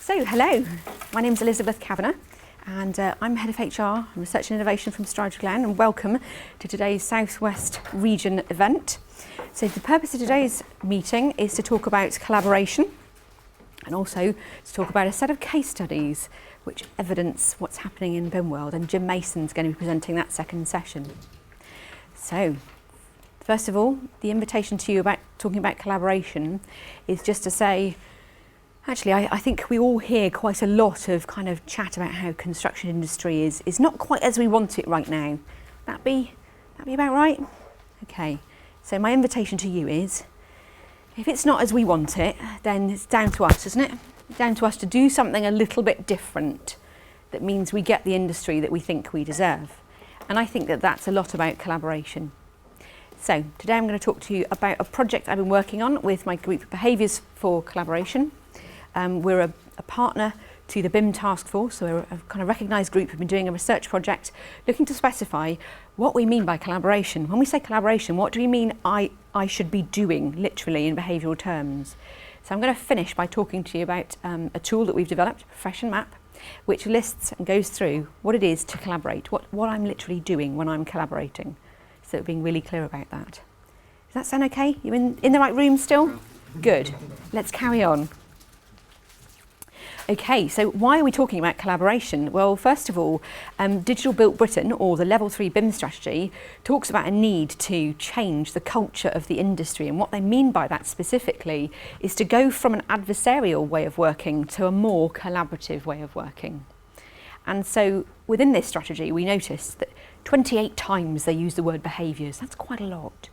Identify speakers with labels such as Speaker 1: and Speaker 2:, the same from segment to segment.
Speaker 1: So, hello, my name's Elizabeth Kavanagh and I'm Head of HR and Research and Innovation from Treglown, and welcome to today's South West Region event. So the purpose of today's meeting is to talk about collaboration and also to talk about a set of case studies which evidence what's happening in BIM world, and Jim Mason's going to be presenting that second session. So, first of all, the invitation to you about talking about collaboration is just to say, actually, I think we all hear quite a lot of kind of chat about how construction industry is not quite as we want it right now. That be about right? Okay, so my invitation to you is, if it's not as we want it, then it's down to us, isn't it? Down to us to do something a little bit different that means we get the industry that we think we deserve. And I think that that's a lot about collaboration. So today I'm going to talk to you about a project I've been working on with my group Behaviours for Collaboration. We're a partner to the BIM task force, so we're a kind of recognised group who've been doing a research project looking to specify what we mean by collaboration. When we say collaboration, what do we mean I should be doing, literally, in behavioural terms? So I'm going to finish by talking to you about a tool that we've developed, Profession Map, which lists and goes through what it is to collaborate, what I'm literally doing when I'm collaborating. So being really clear about that. Does that sound okay? You in the right room still? Good. Let's carry on. Okay, so why are we talking about collaboration? Well, first of all, Digital Built Britain, or the Level 3 BIM strategy, talks about a need to change the culture of the industry, and what they mean by that specifically is to go from an adversarial way of working to a more collaborative way of working. And so within this strategy, we noticed that 28 times they use the word behaviours. That's quite a lot.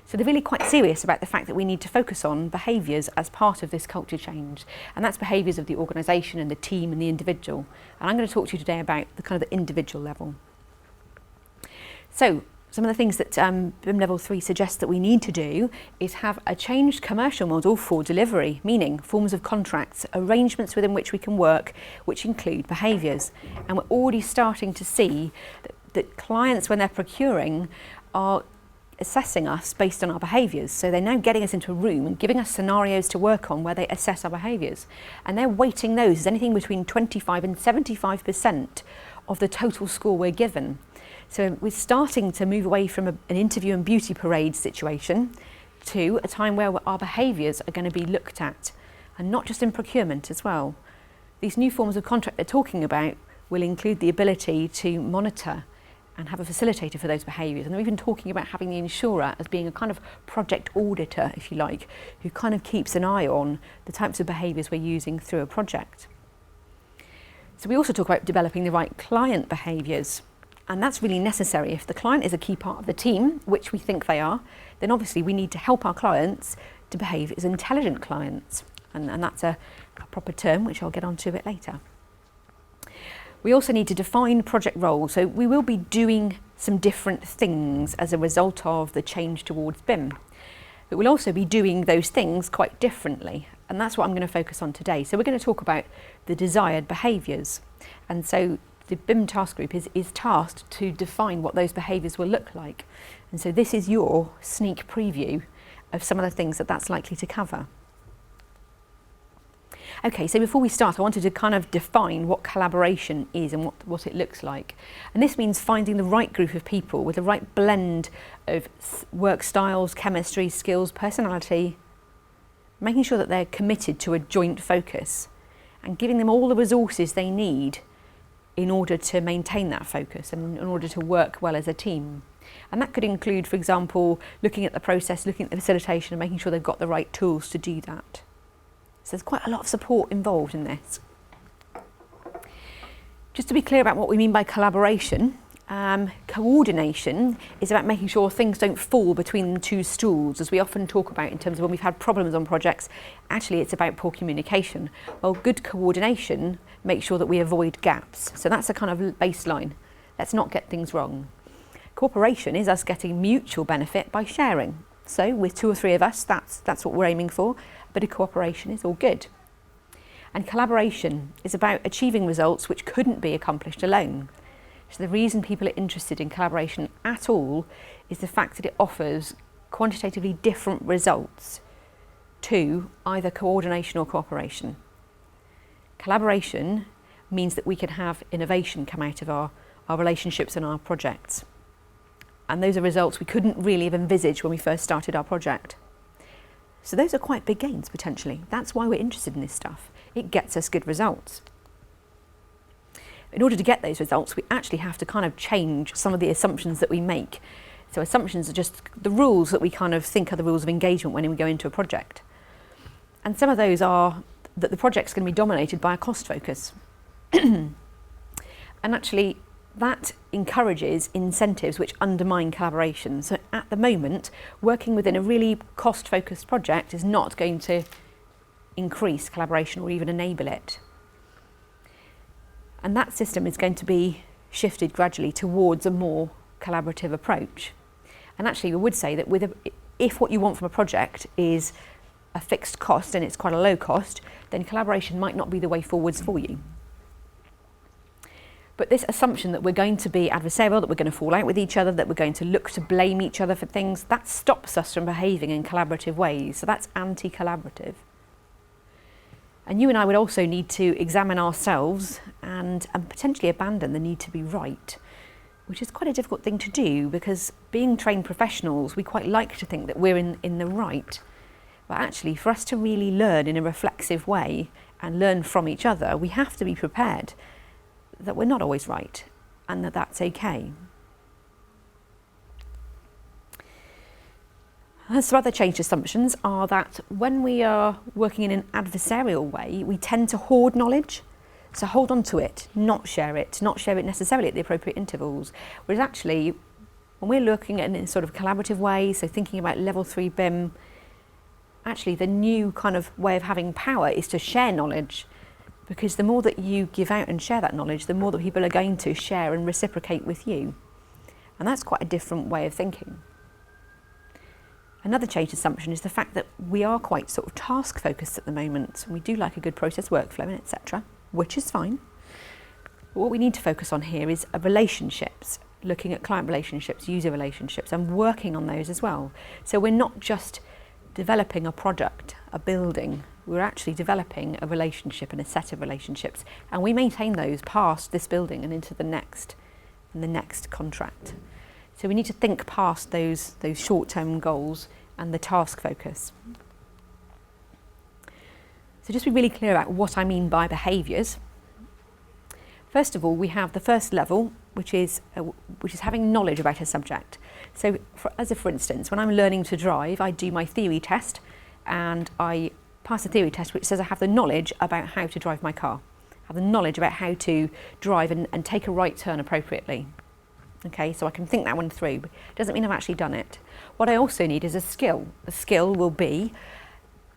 Speaker 1: So they're really quite serious about the fact that we need to focus on behaviours as part of this culture change. And that's behaviours of the organisation and the team and the individual. And I'm going to talk to you today about the kind of the individual level. So some of the things that BIM Level 3 suggests that we need to do is have a changed commercial model for delivery, meaning forms of contracts, arrangements within which we can work, which include behaviours. And we're already starting to see that clients, when they're procuring, are assessing us based on our behaviours. So they're now getting us into a room and giving us scenarios to work on where they assess our behaviours. And they're weighting those as anything between 25 and 75% of the total score we're given. So we're starting to move away from an interview and beauty parade situation to a time where our behaviours are going to be looked at, and not just in procurement as well. These new forms of contract they're talking about will include the ability to monitor and have a facilitator for those behaviours. And they're even talking about having the insurer as being a kind of project auditor, if you like, who kind of keeps an eye on the types of behaviours we're using through a project. So we also talk about developing the right client behaviours. And that's really necessary. If the client is a key part of the team, which we think they are, then obviously we need to help our clients to behave as intelligent clients. And that's a proper term, which I'll get onto a bit later. We also need to define project roles. So we will be doing some different things as a result of the change towards BIM. But we'll also be doing those things quite differently. And that's what I'm going to focus on today. So we're going to talk about the desired behaviours. And so the BIM task group is tasked to define what those behaviours will look like. And so this is your sneak preview of some of the things that that's likely to cover. Okay, so before we start, I wanted to kind of define what collaboration is and what it looks like. And this means finding the right group of people with the right blend of work styles, chemistry, skills, personality, making sure that they're committed to a joint focus and giving them all the resources they need in order to maintain that focus and in order to work well as a team. And that could include, for example, looking at the process, looking at the facilitation and making sure they've got the right tools to do that. So there's quite a lot of support involved in this. Just to be clear about what we mean by collaboration, coordination is about making sure things don't fall between the two stools, as we often talk about in terms of when we've had problems on projects. Actually, it's about poor communication. Well, good coordination makes sure that we avoid gaps. So that's a kind of baseline. Let's not get things wrong. Cooperation is us getting mutual benefit by sharing. So with 2 or 3 of us, that's what we're aiming for. A bit of cooperation is all good. And collaboration is about achieving results which couldn't be accomplished alone. So the reason people are interested in collaboration at all is the fact that it offers quantitatively different results to either coordination or cooperation. Collaboration means that we can have innovation come out of our relationships and our projects. And those are results we couldn't really have envisaged when we first started our project. So those are quite big gains potentially. That's why we're interested in this stuff. It gets us good results. In order to get those results, we actually have to kind of change some of the assumptions that we make. So assumptions are just the rules that we kind of think are the rules of engagement when we go into a project. And some of those are that the project's going to be dominated by a cost focus. And actually, that encourages incentives which undermine collaboration. So at the moment, working within a really cost-focused project is not going to increase collaboration or even enable it. And that system is going to be shifted gradually towards a more collaborative approach. And actually, we would say that if what you want from a project is a fixed cost and it's quite a low cost, then collaboration might not be the way forwards for you. But this assumption that we're going to be adversarial, that we're going to fall out with each other, that we're going to look to blame each other for things, that stops us from behaving in collaborative ways. So that's anti-collaborative. And you and I would also need to examine ourselves and potentially abandon the need to be right, which is quite a difficult thing to do, because being trained professionals, we quite like to think that we're in the right. But actually, for us to really learn in a reflexive way and learn from each other, we have to be prepared that we're not always right and that that's okay. Some other changed assumptions are that when we are working in an adversarial way, we tend to hoard knowledge. So hold on to it, not share it necessarily at the appropriate intervals. Whereas actually, when we're looking at it in a sort of collaborative way, so thinking about level 3 BIM, actually the new kind of way of having power is to share knowledge, because the more that you give out and share that knowledge, the more that people are going to share and reciprocate with you. And that's quite a different way of thinking. Another changed assumption is the fact that we are quite sort of task focused at the moment. We do like a good process workflow and etc., which is fine. But what we need to focus on here is relationships, looking at client relationships, user relationships, and working on those as well. So we're not just developing a product, a building, we're actually developing a relationship and a set of relationships, and we maintain those past this building and into the next and the next contract. So we need to think past those short-term goals and the task focus. So just be really clear about what I mean by behaviours. First of all, we have the first level, which is having knowledge about a subject. So for instance, when I'm learning to drive, I do my theory test and I pass a theory test which says I have the knowledge about how to drive my car. I have the knowledge about how to drive and take a right turn appropriately. Okay, so I can think that one through. But it doesn't mean I've actually done it. What I also need is a skill. A skill will be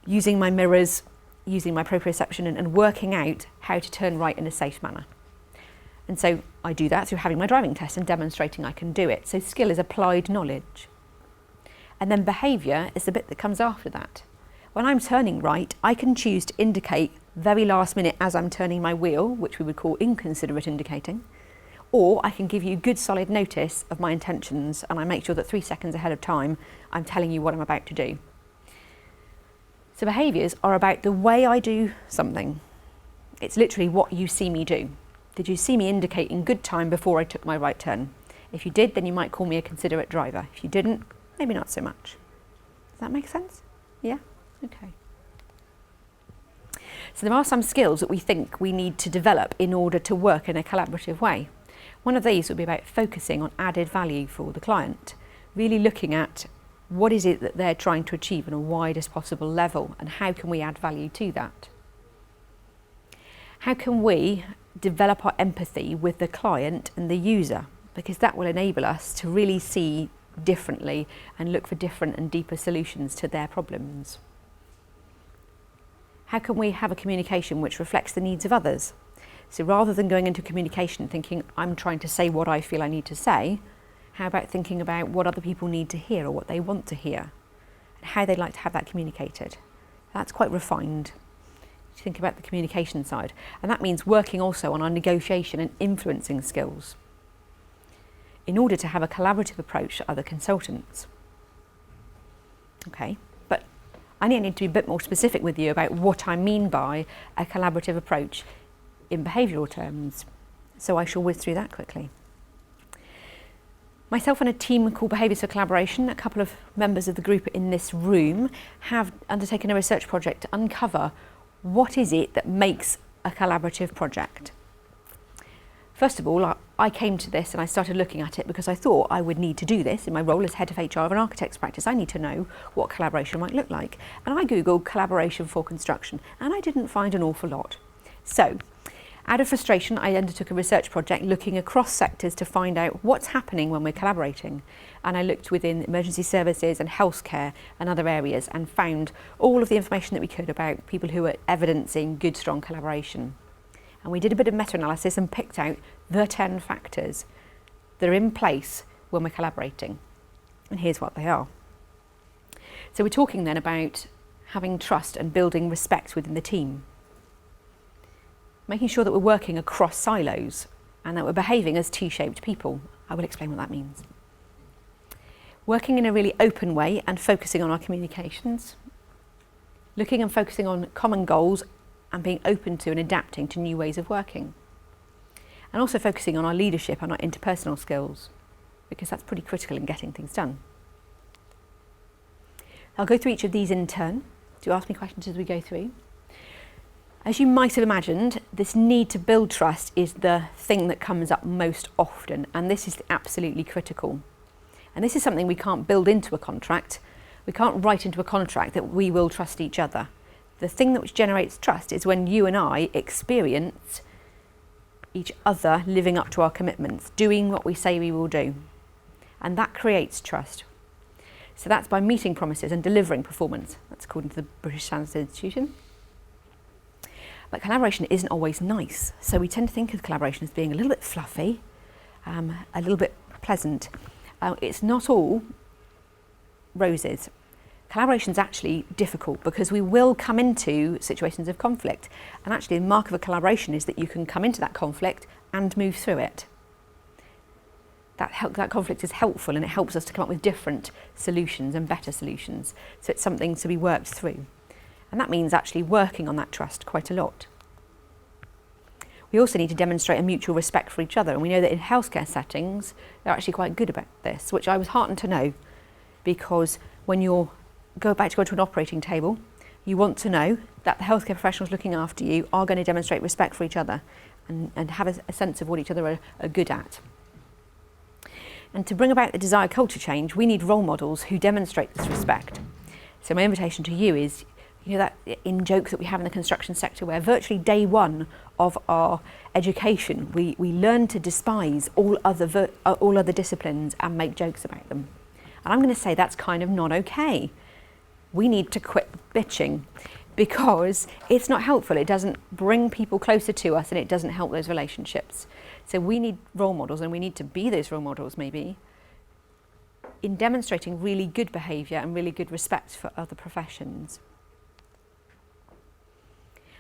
Speaker 1: using my mirrors, using my proprioception and working out how to turn right in a safe manner. And so I do that through having my driving test and demonstrating I can do it. So skill is applied knowledge. And then behaviour is the bit that comes after that. When I'm turning right, I can choose to indicate very last minute as I'm turning my wheel, which we would call inconsiderate indicating, or I can give you good solid notice of my intentions and I make sure that 3 seconds ahead of time I'm telling you what I'm about to do. So behaviours are about the way I do something. It's literally what you see me do. Did you see me indicate in good time before I took my right turn? If you did, then you might call me a considerate driver. If you didn't, maybe not so much. Does that make sense? Yeah? Okay. So there are some skills that we think we need to develop in order to work in a collaborative way. One of these would be about focusing on added value for the client, really looking at what is it that they're trying to achieve on a widest possible level and how can we add value to that. How can we develop our empathy with the client and the user, because that will enable us to really see differently and look for different and deeper solutions to their problems. How can we have a communication which reflects the needs of others? So rather than going into communication thinking I'm trying to say what I feel I need to say, how about thinking about what other people need to hear or what they want to hear and how they'd like to have that communicated. That's quite refined. You think about the communication side, and that means working also on our negotiation and influencing skills in order to have a collaborative approach to other consultants. Okay, but I need to be a bit more specific with you about what I mean by a collaborative approach in behavioural terms. So I shall whiz through that quickly. Myself and a team called Behaviours of Collaboration, a couple of members of the group in this room, have undertaken a research project to uncover what is it that makes a collaborative project. First of all, I came to this and I started looking at it because I thought I would need to do this in my role as head of HR of an architect's practice. I need to know what collaboration might look like. And I googled collaboration for construction and I didn't find an awful lot. So, out of frustration, I undertook a research project looking across sectors to find out what's happening when we're collaborating. And I looked within emergency services and healthcare and other areas and found all of the information that we could about people who are evidencing good, strong collaboration. And we did a bit of meta-analysis and picked out the 10 factors that are in place when we're collaborating. And here's what they are. So we're talking then about having trust and building respect within the team. Making sure that we're working across silos and that we're behaving as T-shaped people. I will explain what that means. Working in a really open way and focusing on our communications. Looking and focusing on common goals and being open to and adapting to new ways of working. And also focusing on our leadership and our interpersonal skills, because that's pretty critical in getting things done. I'll go through each of these in turn. Do ask me questions as we go through. As you might have imagined, this need to build trust is the thing that comes up most often, and this is absolutely critical. And this is something we can't build into a contract. We can't write into a contract that we will trust each other. The thing that which generates trust is when you and I experience each other living up to our commitments, doing what we say we will do. And that creates trust. So that's by meeting promises and delivering performance. That's according to the British Standards Institution. But collaboration isn't always nice. So we tend to think of collaboration as being a little bit fluffy, a little bit pleasant. It's not all roses. Collaboration is actually difficult because we will come into situations of conflict. And actually the mark of a collaboration is that you can come into that conflict and move through it. That conflict is helpful and it helps us to come up with different solutions and better solutions. So it's something to be worked through. And that means actually working on that trust quite a lot. We also need to demonstrate a mutual respect for each other. And we know that in healthcare settings, they're actually quite good about this, which I was heartened to know, because when you go to an operating table, you want to know that the healthcare professionals looking after you are going to demonstrate respect for each other and have a sense of what each other are good at. And to bring about the desired culture change, we need role models who demonstrate this respect. So my invitation to you is, you know, that in jokes that we have in the construction sector where virtually day one of our education, we learn to despise all other disciplines and make jokes about them. And I'm going to say that's kind of not okay. We need to quit bitching because it's not helpful. It doesn't bring people closer to us and it doesn't help those relationships. So we need role models, and we need to be those role models maybe in demonstrating really good behaviour and really good respect for other professions.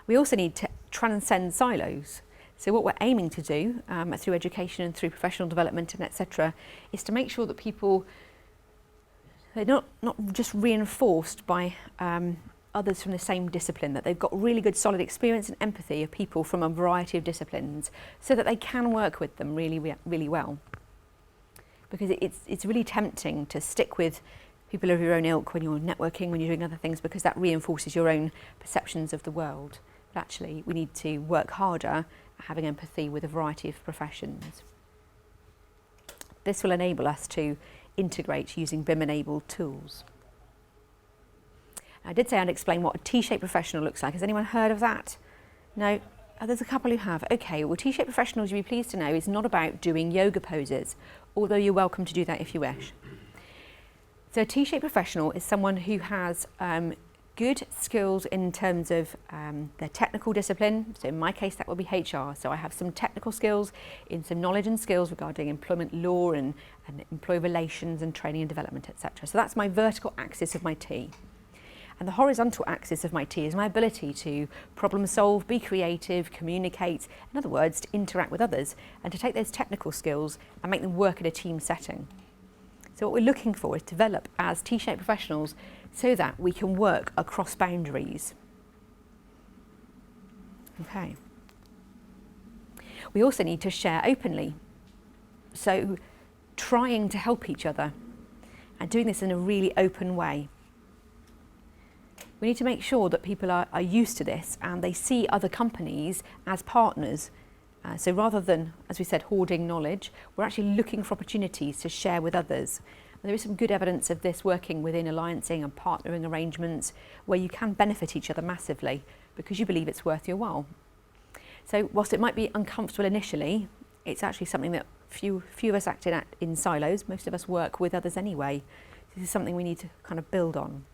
Speaker 1: We also need to transcend silos. So what we're aiming to do through education and through professional development and etc. is to make sure that people, they're not just reinforced by others from the same discipline, that they've got really good solid experience and empathy of people from a variety of disciplines so that they can work with them really well. Because it's really tempting to stick with people of your own ilk when you're networking, when you're doing other things, because that reinforces your own perceptions of the world. But actually, we need to work harder at having empathy with a variety of professions. This will enable us to integrate using BIM-enabled tools. I did say I'd explain what a T-shaped professional looks like. Has anyone heard of that? No? Oh, there's a couple who have. Okay, well, T-shaped professionals, you'll be pleased to know, is not about doing yoga poses, although you're welcome to do that if you wish. So a T-shaped professional is someone who has good skills in terms of their technical discipline. So in my case, that would be HR. So I have some technical skills in some knowledge and skills regarding employment law and employee relations and training and development, etc. So that's my vertical axis of my T. And the horizontal axis of my T is my ability to problem solve, be creative, communicate, in other words, to interact with others and to take those technical skills and make them work in a team setting. So what we're looking for is to develop as T-shaped professionals so that we can work across boundaries. Okay. We also need to share openly. So trying to help each other and doing this in a really open way. We need to make sure that people are used to this and they see other companies as partners. So rather than, as we said, hoarding knowledge, we're actually looking for opportunities to share with others. And there is some good evidence of this working within alliancing and partnering arrangements where you can benefit each other massively because you believe it's worth your while. So whilst it might be uncomfortable initially, it's actually something that few of us act in silos. Most of us work with others anyway. This is something we need to kind of build on.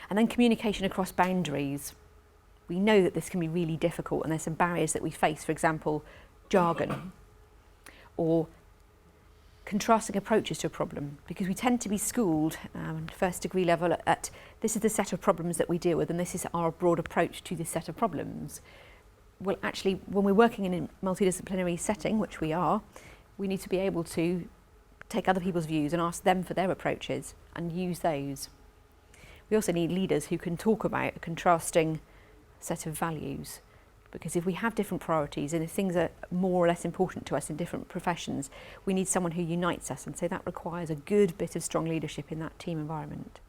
Speaker 1: And then communication across boundaries. We know that this can be really difficult and there's some barriers that we face, for example, jargon or contrasting approaches to a problem, because we tend to be schooled first degree level at this is the set of problems that we deal with and this is our broad approach to this set of problems. Well, actually, when we're working in a multidisciplinary setting, which we are, we need to be able to take other people's views and ask them for their approaches and use those. We also need leaders who can talk about a contrasting set of values, because if we have different priorities and if things are more or less important to us in different professions, we need someone who unites us, and so that requires a good bit of strong leadership in that team environment.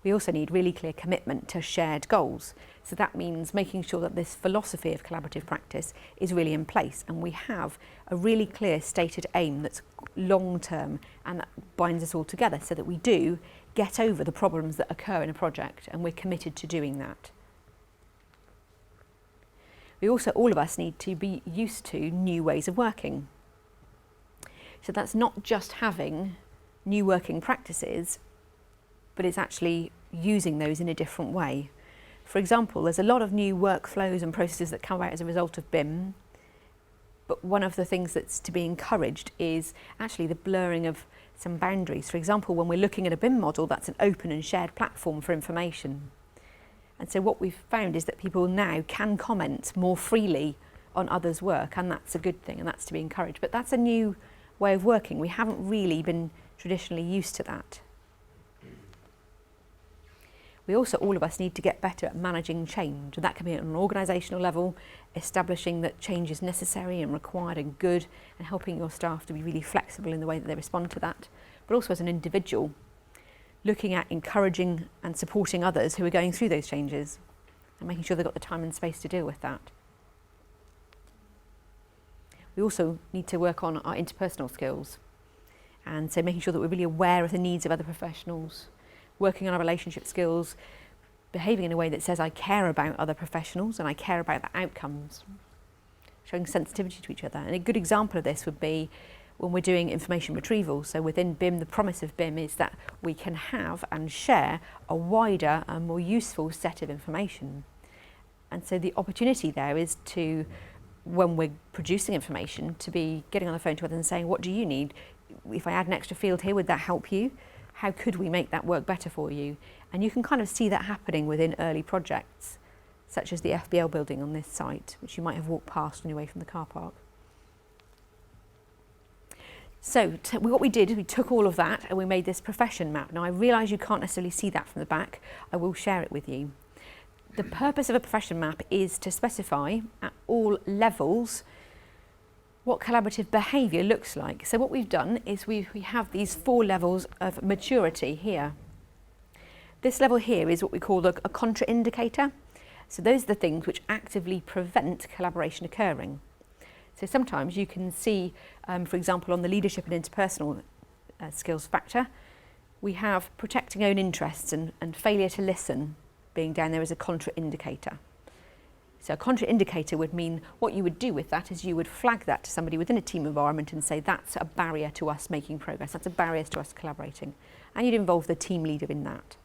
Speaker 1: We also need really clear commitment to shared goals. So that means making sure that this philosophy of collaborative practice is really in place and we have a really clear stated aim that's long term and that binds us all together so that we do get over the problems that occur in a project and we're committed to doing that. We also, all of us, need to be used to new ways of working. So that's not just having new working practices, but it's actually using those in a different way. For example, there's a lot of new workflows and processes that come out as a result of BIM, but one of the things that's to be encouraged is actually the blurring of some boundaries. For example, when we're looking at a BIM model, that's an open and shared platform for information. And so what we've found is that people now can comment more freely on others' work, and that's a good thing and that's to be encouraged. But that's a new way of working. We haven't really been traditionally used to that. We also, all of us, need to get better at managing change, and that can be at an organisational level, establishing that change is necessary and required and good, and helping your staff to be really flexible in the way that they respond to that. But also as an individual, looking at encouraging and supporting others who are going through those changes and making sure they've got the time and space to deal with that. We also need to work on our interpersonal skills, and so making sure that we're really aware of the needs of other professionals, working on our relationship skills, behaving in a way that says I care about other professionals and I care about the outcomes, showing sensitivity to each other. And a good example of this would be when we're doing information retrieval. So within BIM, the promise of BIM is that we can have and share a wider and more useful set of information. And so the opportunity there is to, when we're producing information, to be getting on the phone to others and saying, what do you need? If I add an extra field here, would that help you? How could we make that work better for you? And you can kind of see that happening within early projects, such as the FBL building on this site, which you might have walked past on your way from the car park. So what we did is we took all of that and we made this profession map. Now I realise you can't necessarily see that from the back. I will share it with you. The purpose of a profession map is to specify at all levels what collaborative behaviour looks like. So what we've done is we have these 4 levels of maturity here. This level here is what we call a contraindicator. So those are the things which actively prevent collaboration occurring. So sometimes you can see, for example, on the leadership and interpersonal skills factor, we have protecting own interests and failure to listen being down there as a contraindicator. So a contraindicator would mean what you would do with that is you would flag that to somebody within a team environment and say that's a barrier to us making progress, that's a barrier to us collaborating. And you'd involve the team leader in that.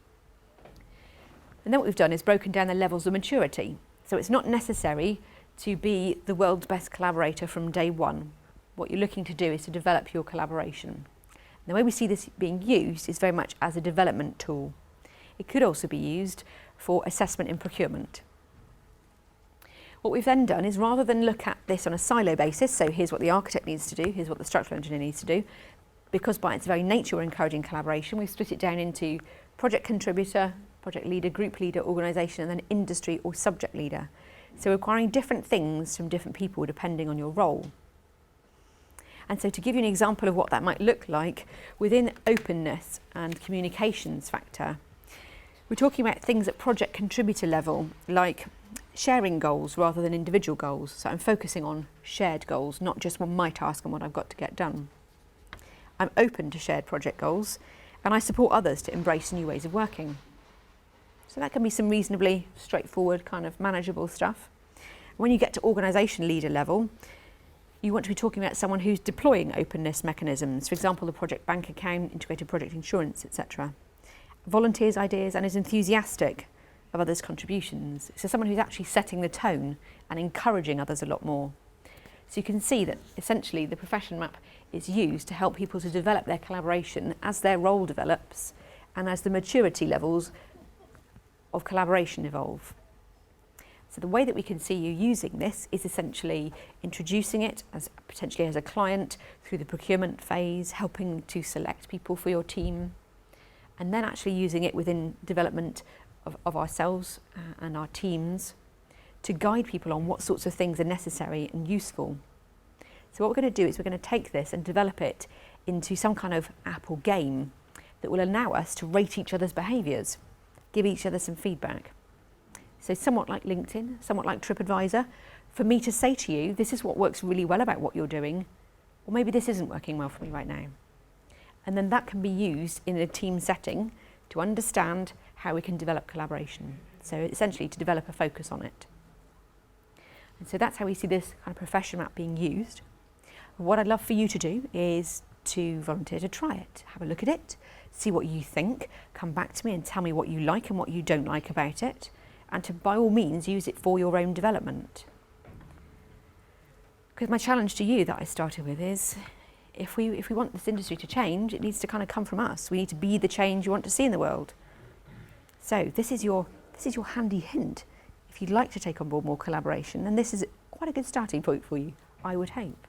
Speaker 1: And then what we've done is broken down the levels of maturity. So it's not necessary to be the world's best collaborator from day one. What you're looking to do is to develop your collaboration. And the way we see this being used is very much as a development tool. It could also be used for assessment in procurement. What we've then done is, rather than look at this on a silo basis, so here's what the architect needs to do, here's what the structural engineer needs to do, because by its very nature we're encouraging collaboration, we've split it down into project contributor, project leader, group leader, organisation, and then industry or subject leader. So requiring different things from different people depending on your role. And so to give you an example of what that might look like, within openness and communications factor, we're talking about things at project contributor level, like sharing goals rather than individual goals. So I'm focusing on shared goals, not just on my task and what I've got to get done. I'm open to shared project goals, and I support others to embrace new ways of working. So that can be some reasonably straightforward, kind of manageable stuff. When you get to organisation leader level, you want to be talking about someone who's deploying openness mechanisms, for example, the project bank account, integrated project insurance, etc. Volunteers ideas and is enthusiastic of others' contributions. So someone who's actually setting the tone and encouraging others a lot more. So you can see that essentially the profession map is used to help people to develop their collaboration as their role develops and as the maturity levels of collaboration evolve. So the way that we can see you using this is essentially introducing it as potentially as a client through the procurement phase, helping to select people for your team, and then actually using it within development of ourselves and our teams to guide people on what sorts of things are necessary and useful. So what we're going to do is we're going to take this and develop it into some kind of app or game that will allow us to rate each other's behaviours, give each other some feedback. So somewhat like LinkedIn, somewhat like TripAdvisor, for me to say to you, this is what works really well about what you're doing, or maybe this isn't working well for me right now. And then that can be used in a team setting to understand how we can develop collaboration. So essentially to develop a focus on it. And so that's how we see this kind of profession map being used. What I'd love for you to do is to volunteer to try it, have a look at it, see what you think, come back to me and tell me what you like and what you don't like about it, and to by all means use it for your own development. Because my challenge to you that I started with is, if we want this industry to change, it needs to kind of come from us. We need to be the change you want to see in the world. So this is your handy hint. If you'd like to take on board more collaboration, then this is quite a good starting point for you, I would hope.